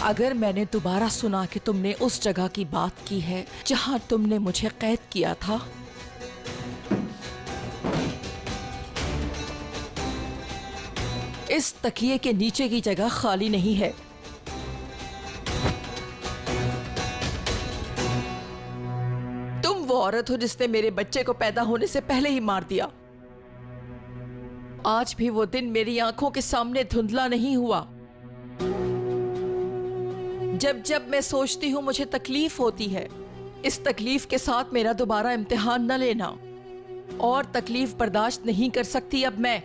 अगर मैंने दोबारा सुना कि तुमने उस जगह की बात की है जहां तुमने मुझे कैद किया था, इस तकिए के नीचे की जगह खाली नहीं है। तुम वो औरत हो जिसने मेरे बच्चे को पैदा होने से पहले ही मार दिया। आज भी वो दिन मेरी आंखों के सामने धुंधला नहीं हुआ। जब जब मैं सोचती हूं मुझे तकलीफ होती है। इस तकलीफ के साथ मेरा दोबारा इम्तिहान न लेना। और तकलीफ बर्दाश्त नहीं कर सकती अब मैं।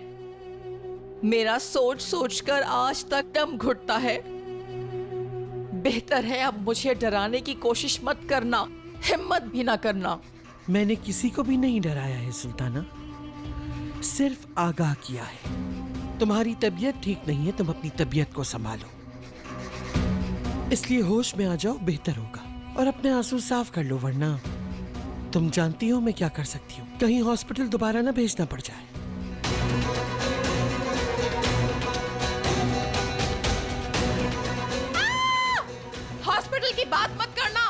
मेरा सोच सोचकर आज तक दम घुटता है। बेहतर है अब मुझे डराने की कोशिश मत करना, हिम्मत भी ना करना। मैंने किसी को भी नहीं डराया है सुल्ताना, सिर्फ आगाह किया है। तुम्हारी तबीयत ठीक नहीं है, तुम अपनी तबीयत को संभालो, इसलिए होश में आ जाओ, बेहतर होगा। और अपने आंसू साफ कर लो, वरना तुम जानती हो मैं क्या कर सकती हूँ। कहीं हॉस्पिटल दोबारा ना भेजना पड़ जाए। हॉस्पिटल की बात मत करना,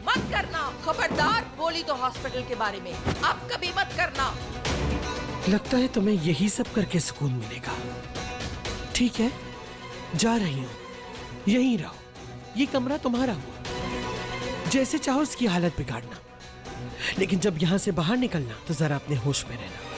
मत करना। खबरदार बोली तो हॉस्पिटल के बारे में अब कभी मत करना। लगता है तुम्हें यही सब करके सुकून मिलेगा। ठीक है, जा रही हूँ, यहीं रहो। ये कमरा तुम्हारा हुआ, जैसे चाहो इसकी हालत बिगाड़ना, लेकिन जब यहां से बाहर निकलना तो जरा अपने होश में रहना।